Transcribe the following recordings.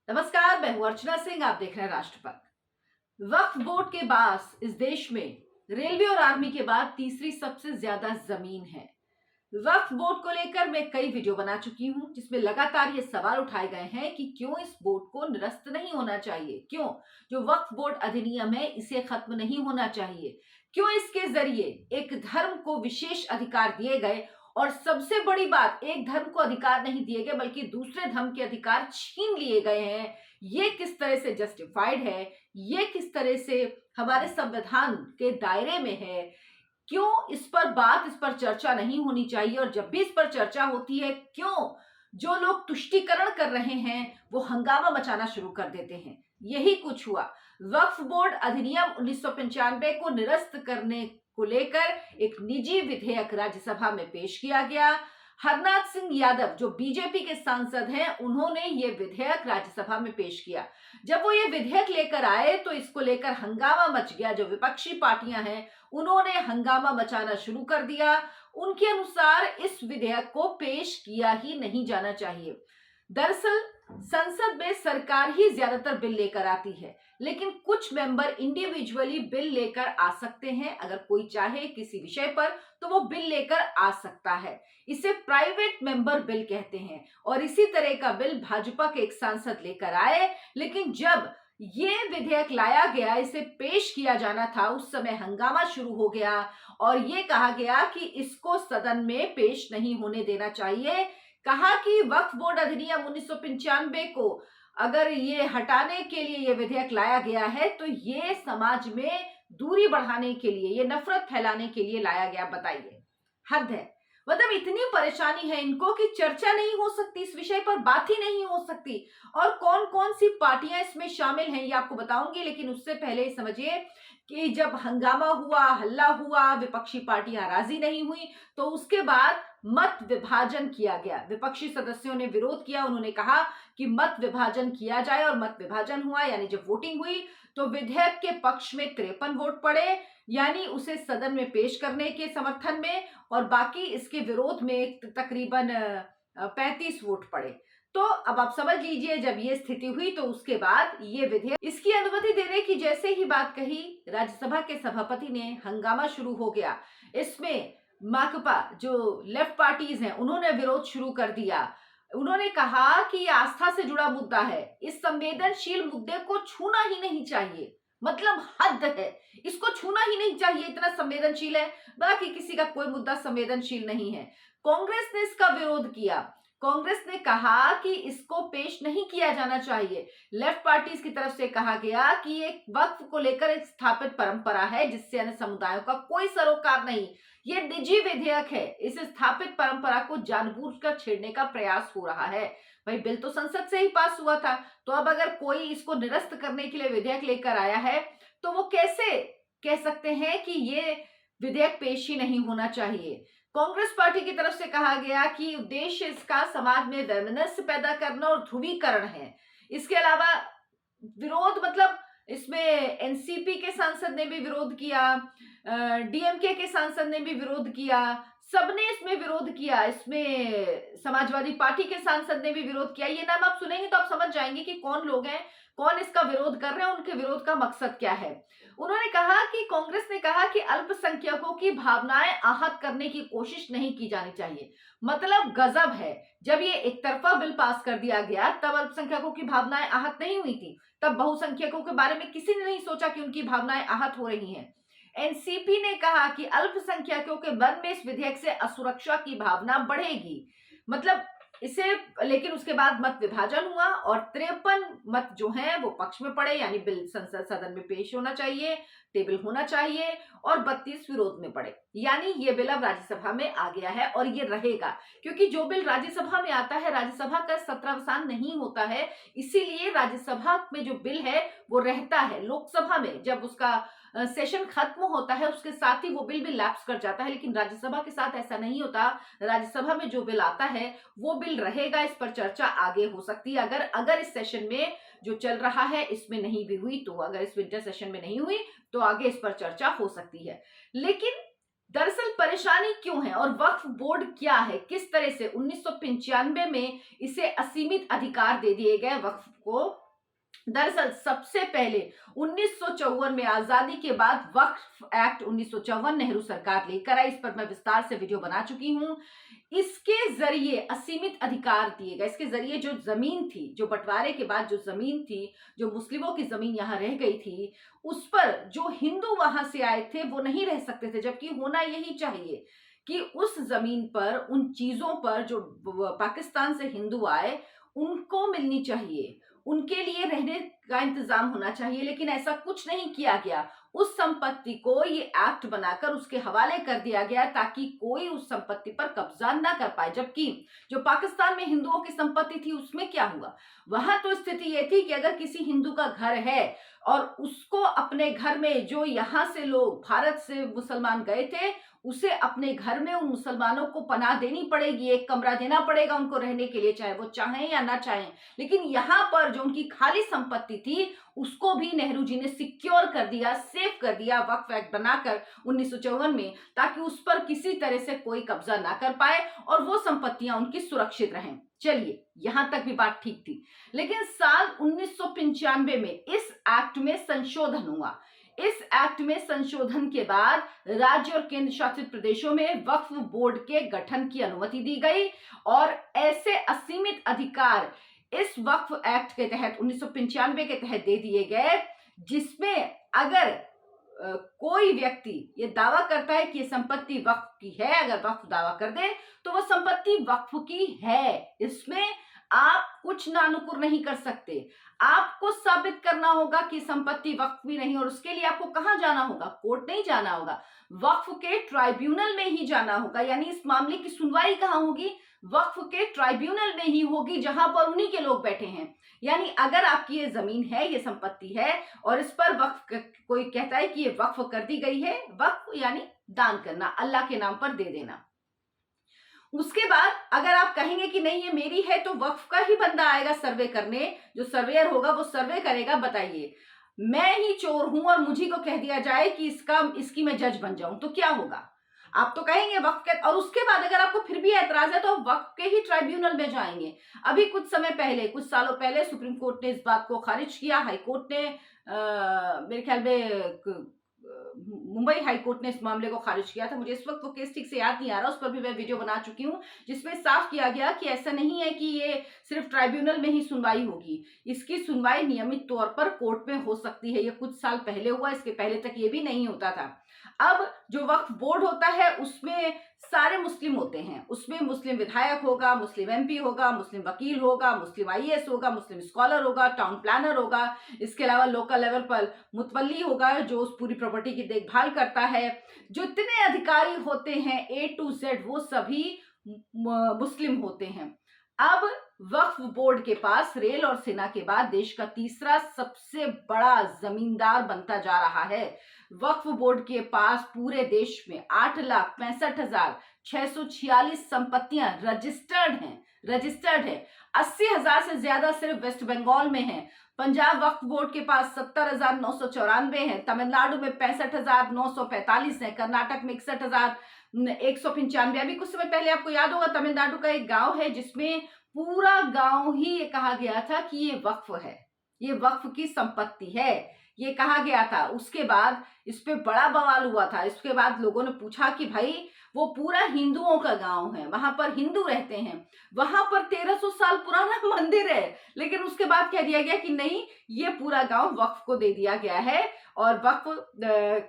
नमस्कार, मैं हूं अर्चना सिंह। आप देख रहे हैं राष्ट्रपथ। वक्फ बोर्ड के पास इस देश में रेलवे और आर्मी के बाद तीसरी सबसे ज्यादा जमीन है। वक्फ बोर्ड को लेकर मैं कई वीडियो बना चुकी हूं, जिसमें लगातार ये सवाल उठाए गए हैं कि क्यों इस बोर्ड को निरस्त नहीं होना चाहिए, क्यों जो वक्फ बोर्ड अधिनियम है इसे खत्म नहीं होना चाहिए, क्यों इसके जरिए एक धर्म को विशेष अधिकार दिए गए और सबसे बड़ी बात, एक धर्म को अधिकार नहीं दिए गए बल्कि दूसरे धर्म के अधिकार छीन लिए गए हैं। ये किस तरह से जस्टिफाइड है, ये किस तरह से हमारे संविधान के दायरे में है, क्यों इस पर चर्चा नहीं होनी चाहिए, और जब भी इस पर चर्चा होती है क्यों जो लोग तुष्टीकरण कर रहे हैं वो हंगामा मचाना शुरू कर देते हैं। यही कुछ हुआ। वक्फ बोर्ड अधिनियम 1995 को निरस्त करने को लेकर एक निजी विधेयक राज्यसभा में पेश किया गया। हरनाथ सिंह यादव जो बीजेपी के सांसद हैं, उन्होंने ये विधेयक राज्यसभा में पेश किया। जब वो ये विधेयक लेकर आए तो इसको लेकर हंगामा मच गया। जो विपक्षी पार्टियां हैं उन्होंने हंगामा मचाना शुरू कर दिया। उनके अनुसार इस विधेयक को पेश किया ही नहीं जाना चाहिए। दरअसल संसद में सरकार ही ज्यादातर बिल लेकर आती है, लेकिन कुछ मेंबर इंडिविजुअली बिल लेकर आ सकते हैं। अगर कोई चाहे किसी विषय पर तो वो बिल लेकर आ सकता है। इसे प्राइवेट मेंबर बिल कहते हैं। और इसी तरह का बिल भाजपा के एक सांसद लेकर आए, लेकिन जब ये विधेयक लाया गया, इसे पेश किया जाना था, उस समय हंगामा शुरू हो गया और ये कहा गया कि इसको सदन में पेश नहीं होने देना चाहिए। कहा कि वक्फ बोर्ड अधिनियम 1995 को अगर ये हटाने के लिए ये विधेयक लाया गया है तो ये समाज में दूरी बढ़ाने के लिए, ये नफरत फैलाने के लिए लाया गया। बताइए, हद है। मतलब इतनी परेशानी है इनको कि चर्चा नहीं हो सकती, इस विषय पर बात ही नहीं हो सकती। और कौन कौन सी पार्टियां इसमें शामिल हैं ये आपको बताऊंगी, लेकिन उससे पहले समझिए कि जब हंगामा हुआ, हल्ला हुआ, विपक्षी पार्टियां राजी नहीं हुई, तो उसके बाद मत विभाजन किया गया। विपक्षी सदस्यों ने विरोध किया। उन्होंने कहा कि मत विभाजन किया जाए, और मत विभाजन हुआ, यानी जब वोटिंग हुई तो विधेयक के पक्ष में 53 वोट पड़े, यानी उसे सदन में पेश करने के समर्थन में, और बाकी इसके विरोध में तकरीबन 35 वोट पड़े। तो अब आप समझ लीजिए, जब ये स्थिति हुई तो उसके बाद ये विधेयक, इसकी अनुमति देने की जैसे ही बात कही, राज्यसभा के सभापति ने हंगामा शुरू हो गया। इसमें माकपा जो लेफ्ट पार्टीज हैं उन्होंने विरोध शुरू कर दिया। उन्होंने कहा कि ये आस्था से जुड़ा मुद्दा है, इस संवेदनशील मुद्दे को छूना ही नहीं चाहिए। मतलब हद है, इसको छूना ही नहीं चाहिए, इतना संवेदनशील है। बाकी किसी का कोई मुद्दा संवेदनशील नहीं है। कांग्रेस ने इसका विरोध किया। कांग्रेस ने कहा कि इसको पेश नहीं किया जाना चाहिए। लेफ्ट पार्टीज की तरफ से कहा गया कि ये वक्फ को लेकर एक स्थापित परंपरा है जिससे अन्य समुदायों का कोई सरोकार नहीं। ये निजी विधेयक है, इस स्थापित परंपरा को जानबूझकर छेड़ने का प्रयास हो रहा है। भाई, बिल तो संसद से ही पास हुआ था, तो अब अगर कोई इसको निरस्त करने के लिए विधेयक लेकर आया है तो वो कैसे कह सकते हैं कि ये विधेयक पेश ही नहीं होना चाहिए। कांग्रेस पार्टी की तरफ से कहा गया कि उद्देश्य इसका समाज में वैमनस्य पैदा करना और ध्रुवीकरण है। इसके अलावा विरोध, मतलब इसमें एनसीपी के सांसद ने भी विरोध किया, डीएमके के सांसद ने भी विरोध किया, सबने इसमें विरोध किया। इसमें समाजवादी पार्टी के सांसद ने भी विरोध किया। ये नाम आप सुनेंगे तो आप समझ जाएंगे कि कौन लोग हैं, कौन इसका विरोध कर रहे हैं, उनके विरोध का मकसद क्या है। उन्होंने कहा कि कांग्रेस ने कहा कि अल्पसंख्यकों की भावनाएं आहत करने की कोशिश नहीं की जानी चाहिए। मतलब गजब है, जब ये एक तरफा बिल पास कर दिया गया तब अल्पसंख्यकों की भावनाएं आहत नहीं हुई थी। तब बहुसंख्यकों के बारे में किसी ने नहीं सोचा कि उनकी भावनाएं आहत हो रही हैं। एनसीपी ने कहा कि अल्पसंख्यकों के मन में इस विधेयक से असुरक्षा की भावना बढ़ेगी। मतलब इसे, लेकिन उसके बाद मत विभाजन हुआ और 53 मत जो हैं वो पक्ष में पड़े, यानी बिल संसद सदन में पेश होना चाहिए, टेबल होना चाहिए, और 32 विरोध में पड़े। यानी ये बिल अब राज्यसभा में आ गया है और ये रहेगा, क्योंकि जो बिल राज्यसभा में आता है, राज्यसभा का सत्रावसान नहीं होता है, इसीलिए राज्यसभा में जो बिल है वो रहता है। लोकसभा में जब उसका सेशन खत्म होता है उसके साथ ही वो बिल भी लैप्स कर जाता है, लेकिन राज्यसभा के साथ ऐसा नहीं होता। राज्यसभा में जो बिल आता है वो बिल रहेगा। इस पर चर्चा आगे हो सकती है, अगर इस सेशन में जो चल रहा है इसमें नहीं भी हुई तो, अगर इस विंटर सेशन में नहीं हुई तो आगे इस पर चर्चा हो सकती है। लेकिन दरअसल परेशानी क्यों है और वक्फ बोर्ड क्या है, किस तरह से 1995 में इसे असीमित अधिकार दे दिए गए वक्फ को। दरअसल सबसे पहले 1954 में आजादी के बाद वक्फ एक्ट 1954 नेहरू सरकार लेकर आई। इस पर मैं विस्तार से वीडियो बना चुकी हूं। इसके जरिए असीमित अधिकार दिए गए। इसके जरिए जो जमीन थी, जो बंटवारे के बाद जो जमीन थी, जो मुस्लिमों की जमीन यहां रह गई थी, उस पर जो हिंदू वहां से आए थे वो नहीं रह सकते थे, जबकि होना यही चाहिए कि उस जमीन पर, उन चीजों पर जो पाकिस्तान से हिंदू आए उनको मिलनी चाहिए, उनके लिए रहने का इंतजाम होना चाहिए। लेकिन ऐसा कुछ नहीं किया गया। उस संपत्ति को ये एक्ट बनाकर उसके हवाले कर दिया गया ताकि कोई उस संपत्ति पर कब्जा ना कर पाए। जबकि जो पाकिस्तान में हिंदुओं की संपत्ति थी उसमें क्या हुआ, वहां तो स्थिति ये थी कि अगर किसी हिंदू का घर है और उसको अपने घर में, जो यहां से लोग भारत से मुसलमान गए थे, उसे अपने घर में उन मुसलमानों को पनाह देनी पड़ेगी, एक कमरा देना पड़ेगा उनको रहने के लिए, चाहे वो चाहें या ना चाहें। लेकिन यहाँ पर जो उनकी खाली संपत्ति थी उसको भी नेहरू जी ने सिक्योर कर दिया, सेफ कर दिया वक्फ एक्ट बनाकर 1954 में, ताकि उस पर किसी तरह से कोई कब्जा ना कर पाए और वो संपत्तियां उनकी सुरक्षित रहें। चलिए, यहां तक भी बात ठीक थी। लेकिन साल 1995 में इस एक्ट में संशोधन हुआ। इस एक्ट में संशोधन के बाद राज्य और केंद्र शासित प्रदेशों में वक्फ बोर्ड के गठन की अनुमति दी गई और ऐसे असीमित अधिकार इस वक्फ एक्ट के तहत 1995 के तहत दे दिए गए, जिसमें अगर कोई व्यक्ति ये दावा करता है कि ये संपत्ति वक्फ की है, अगर वक्फ दावा कर दे तो वो संपत्ति वक्फ की है। इसमें आप कुछ नानुकुर नहीं कर सकते। आपको साबित करना होगा कि संपत्ति वक्फ भी नहीं, और उसके लिए आपको कहां जाना होगा? कोर्ट नहीं जाना होगा, वक्फ के ट्राइब्यूनल में ही जाना होगा। यानी इस मामले की सुनवाई कहां होगी? वक्फ के ट्राइब्यूनल में ही होगी, जहां पर उन्हीं के लोग बैठे हैं। यानी अगर आपकी ये जमीन है, ये संपत्ति है और इस पर वक्फ कोई कहता है कि ये वक्फ कर दी गई है, वक्फ यानी दान करना, अल्लाह के नाम पर दे देना। उसके बाद अगर आप कहेंगे कि नहीं ये मेरी है, तो वक्फ का ही बंदा आएगा सर्वे करने, जो सर्वेयर होगा वो सर्वे करेगा। बताइए, मैं ही चोर हूं और मुझी को कह दिया जाए कि इसकी मैं जज बन जाऊं, तो क्या होगा? आप तो कहेंगे वक्फ के, और उसके बाद अगर आपको फिर भी ऐतराज है तो आप वक्फ के ही ट्राइब्यूनल में जाएंगे। अभी कुछ समय पहले, कुछ सालों पहले सुप्रीम कोर्ट ने इस बात को खारिज किया। हाई कोर्ट ने मेरे ख्याल में मुंबई हाई कोर्ट ने इस मामले को खारिज किया था। मुझे इस वक्त वो केस ठीक से याद नहीं आ रहा, उस पर भी मैं वीडियो बना चुकी हूँ, जिसमें साफ किया गया कि ऐसा नहीं है कि ये सिर्फ ट्राइब्यूनल में ही सुनवाई होगी। इसकी सुनवाई नियमित तौर पर कोर्ट में हो सकती है। ये कुछ साल पहले हुआ, इसके पहले तक ये भी नहीं होता था। अब जो वक्फ बोर्ड होता है उसमें सारे मुस्लिम होते हैं। उसमें मुस्लिम विधायक होगा, मुस्लिम एमपी होगा, मुस्लिम वकील होगा, मुस्लिम आईएएस होगा, मुस्लिम स्कॉलर होगा, टाउन प्लानर होगा। इसके अलावा लोकल लेवल पर मुतवल्ली होगा, जो उस पूरी प्रॉपर्टी की देखभाल करता है। जो इतने अधिकारी होते हैं A to Z, वो सभी मुस्लिम होते हैं। अब वक्फ बोर्ड के पास रेल और सेना के बाद देश का तीसरा सबसे बड़ा जमींदार बनता जा रहा है। वक्फ बोर्ड के पास पूरे देश में 8,65,646 संपत्तियां रजिस्टर्ड है। 80,000 से ज्यादा सिर्फ वेस्ट बंगाल में है। पंजाब वक्फ बोर्ड के पास 70,994 है। तमिलनाडु में 65,945 है। कर्नाटक में 61,195। अभी कुछ समय पहले आपको याद होगा, तमिलनाडु का एक गांव है जिसमें पूरा गांव ही ये कहा गया था कि ये वक्फ है, ये वक्फ की संपत्ति है, ये कहा गया था। उसके बाद इस पे बड़ा बवाल हुआ था। इसके बाद लोगों ने पूछा कि भाई वो पूरा हिंदुओं का गांव है, वहां पर हिंदू रहते हैं, वहां पर 1300 साल पुराना मंदिर है, लेकिन उसके बाद कह दिया गया कि नहीं, ये पूरा गांव वक्फ को दे दिया गया है और वक्फ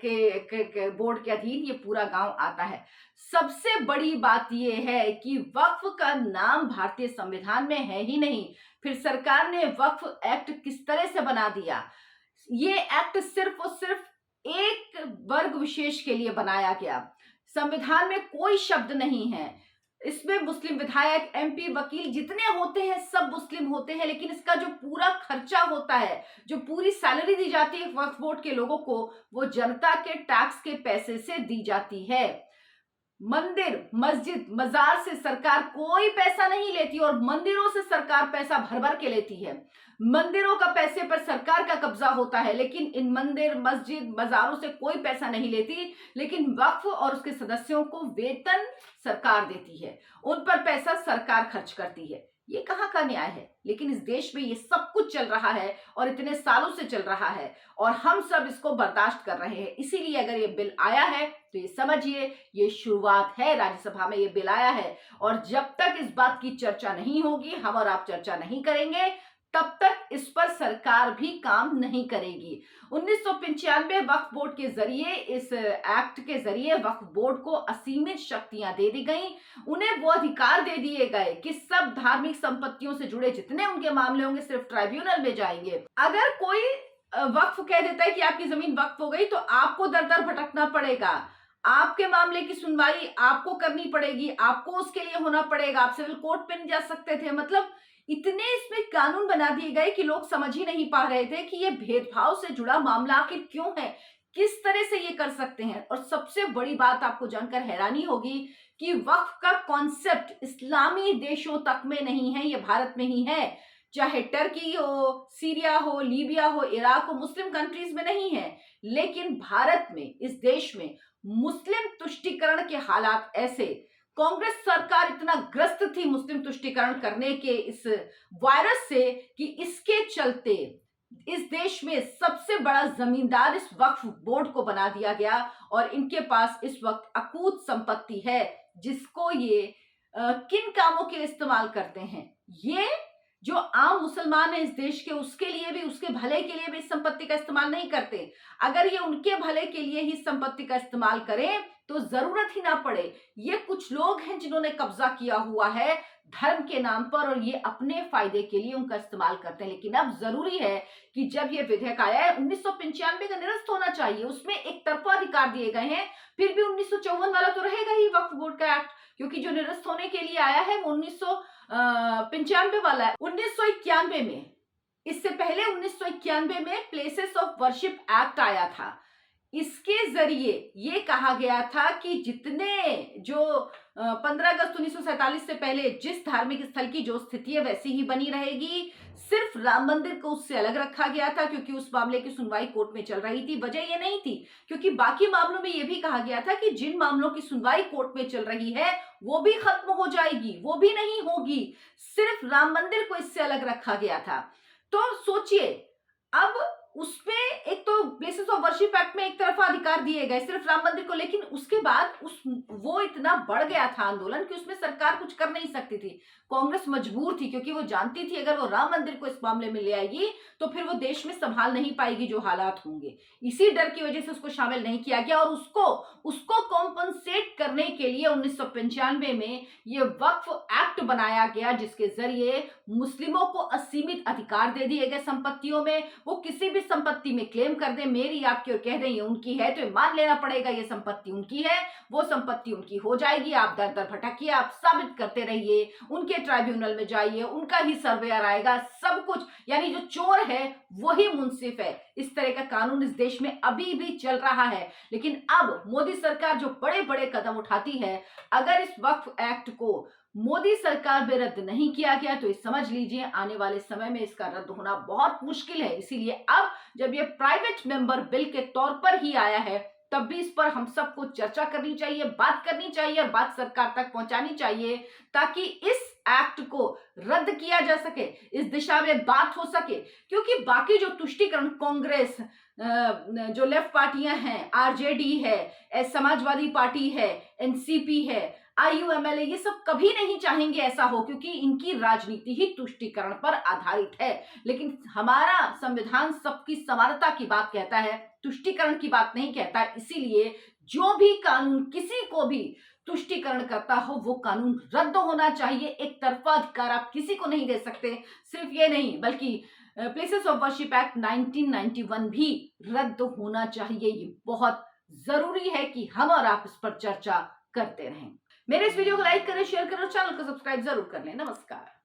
के बोर्ड के अधीन ये पूरा गांव आता है। सबसे बड़ी बात ये है कि वक्फ का नाम भारतीय संविधान में है ही नहीं। फिर सरकार ने वक्फ एक्ट किस तरह से बना दिया? ये एक्ट सिर्फ और सिर्फ एक वर्ग विशेष के लिए बनाया गया। संविधान में कोई शब्द नहीं है। इसमें मुस्लिम विधायक, एमपी, वकील जितने होते हैं सब मुस्लिम होते हैं, लेकिन इसका जो पूरा खर्चा होता है, जो पूरी सैलरी दी जाती है वक्फ बोर्ड के लोगों को, वो जनता के टैक्स के पैसे से दी जाती है। मंदिर, मस्जिद, मजार से सरकार कोई पैसा नहीं लेती और मंदिरों से सरकार पैसा भर भर के लेती है। मंदिरों का पैसे पर सरकार का कब्जा होता है, लेकिन इन मंदिर, मस्जिद, मजारों से कोई पैसा नहीं लेती, लेकिन वक्फ और उसके सदस्यों को वेतन सरकार देती है, उन पर पैसा सरकार खर्च करती है। ये कहाँ का न्याय है? लेकिन इस देश में ये सब कुछ चल रहा है और इतने सालों से चल रहा है और हम सब इसको बर्दाश्त कर रहे हैं। इसीलिए अगर ये बिल आया है तो ये समझिए ये शुरुआत है। राज्यसभा में ये बिल आया है और जब तक इस बात की चर्चा नहीं होगी, हम और आप चर्चा नहीं करेंगे, तब तक इस पर सरकार भी काम नहीं करेगी। 1995 वक्फ बोर्ड के जरिए, इस एक्ट के जरिए वक्फ बोर्ड को असीमित शक्तियां दे दी गई। उन्हें वो अधिकार दे दिए गए कि सब धार्मिक संपत्तियों से जुड़े जितने उनके मामले होंगे सिर्फ ट्राइब्यूनल में जाएंगे। अगर कोई वक्फ कह देता है कि आपकी जमीन वक्फ हो गई तो आपको दर दर भटकना पड़ेगा, आपके मामले की सुनवाई आपको करनी पड़ेगी, आपको उसके लिए होना पड़ेगा, आप सिविल कोर्ट पे नहीं जा सकते थे। मतलब इतने इसमें कानून बना दिए गए कि लोग समझ ही नहीं पा रहे थे कि ये भेदभाव से जुड़ा मामला आखिर क्यों है, किस तरह से ये कर सकते हैं। और सबसे बड़ी बात आपको जानकर हैरानी होगी कि वक्फ का कॉन्सेप्ट इस्लामी देशों तक में नहीं है, ये भारत में ही है। चाहे टर्की हो, सीरिया हो, लीबिया हो, इराक हो, मुस्लिम कंट्रीज में नहीं है, लेकिन भारत में, इस देश में मुस्लिम तुष्टीकरण के हालात ऐसे, कांग्रेस सरकार इतना ग्रस्त थी मुस्लिम तुष्टीकरण करने के इस वायरस से कि इसके चलते इस देश में सबसे बड़ा जमींदार इस वक्फ बोर्ड को बना दिया गया और इनके पास इस वक्त अकूत संपत्ति है जिसको ये किन कामों के लिए इस्तेमाल करते हैं। ये जो आम मुसलमान है इस देश के, उसके लिए भी, उसके भले के लिए भी इस संपत्ति का इस्तेमाल नहीं करते। अगर ये उनके भले के लिए ही संपत्ति का इस्तेमाल करें तो जरूरत ही ना पड़े। ये कुछ लोग हैं जिन्होंने कब्जा किया हुआ है धर्म के नाम पर और ये अपने फायदे के लिए उनका इस्तेमाल करते हैं। लेकिन अब जरूरी है कि जब ये विधेयक आया है, 1995 का निरस्त होना चाहिए, उसमें एक तरफा अधिकार दिए गए हैं, फिर भी 1954 वाला तो रहेगा ही वक्फ बोर्ड का एक्ट, क्योंकि जो निरस्त होने के लिए आया है वो 1995 वाला है। 1991 में, इससे पहले 1991 में प्लेसेस ऑफ वर्शिप एक्ट आया था। इसके जरिए ये कहा गया था कि जितने जो 15 अगस्त 1947 से पहले जिस धार्मिक स्थल की जो स्थिति है वैसी ही बनी रहेगी। सिर्फ राम मंदिर को उससे अलग रखा गया था क्योंकि उस मामले की सुनवाई कोर्ट में चल रही थी। वजह ये नहीं थी क्योंकि बाकी मामलों में ये भी कहा गया था कि जिन मामलों की सुनवाई कोर्ट में चल रही है वो भी खत्म हो जाएगी, वो भी नहीं होगी। सिर्फ राम मंदिर को इससे अलग रखा गया था। तो सोचिए, अब उसमें एक तो प्लेसेस ऑफ वर्शिप एक्ट में एक तरफा अधिकार दिए गए सिर्फ राम मंदिर को, लेकिन उसके बाद वो इतना बढ़ गया था आंदोलन कि उसमें सरकार कुछ कर नहीं सकती थी। कांग्रेस मजबूर थी क्योंकि वो जानती थी अगर वो राम मंदिर को इस मामले में ले आएगी तो फिर वो देश में संभाल नहीं पाएगी जो हालात होंगे। इसी डर की वजह से उसको शामिल नहीं किया गया और उसको कॉम्पनसेट करने के लिए 1995 में ये वक्फ एक्ट बनाया गया जिसके जरिए मुस्लिमों को असीमित अधिकार दे दिए गए संपत्तियों में। वो किसी भी संपत्ति में क्लेम कर दे, मेरी आपकी, और कह दें ये उनकी है, तो मान लेना पड़ेगा ये संपत्ति उनकी है, वो संपत्ति उनकी हो जाएगी। आप दर दर भटकिए, आप साबित करते रहिए, उनके ट्राइब्यूनल में जाइए, उनका ही सर्वेयर आएगा, सब कुछ। यानी जो चोर है वही मुंसिफ है। इस तरह का कानून इस देश में अभी भी चल रहा है। लेकिन अब मोदी सरकार जो बड़े बड़े कदम उठाती है, अगर इस वक्फ एक्ट को मोदी सरकार में रद्द नहीं किया गया तो ये समझ लीजिए आने वाले समय में इसका रद्द होना बहुत मुश्किल है। इसीलिए अब जब ये प्राइवेट मेंबर बिल के तौर पर ही आया है तब भी इस पर हम सबको चर्चा करनी चाहिए, बात करनी चाहिए और बात सरकार तक पहुंचानी चाहिए ताकि इस एक्ट को रद्द किया जा सके, इस दिशा में बात हो सके। क्योंकि बाकी जो तुष्टीकरण, कांग्रेस, जो लेफ्ट पार्टियां हैं, आरजेडी है, समाजवादी पार्टी है, एनसीपी है, IUML, ये सब कभी नहीं चाहेंगे ऐसा हो क्योंकि इनकी राजनीति ही तुष्टीकरण पर आधारित है। लेकिन हमारा संविधान सबकी समानता की बात कहता है, तुष्टीकरण की बात नहीं कहता। इसीलिए जो भी कानून किसी को भी तुष्टीकरण करता हो वो कानून रद्द होना चाहिए। एक तरफा अधिकार आप किसी को नहीं दे सकते। सिर्फ ये नहीं बल्कि प्लेसेस ऑफ वर्शिप एक्ट 1991 भी रद्द होना चाहिए। ये बहुत जरूरी है कि हम और आप इस पर चर्चा करते रहें। मेरे इस वीडियो को लाइक करें, शेयर करें और चैनल को सब्सक्राइब जरूर कर लें। नमस्कार।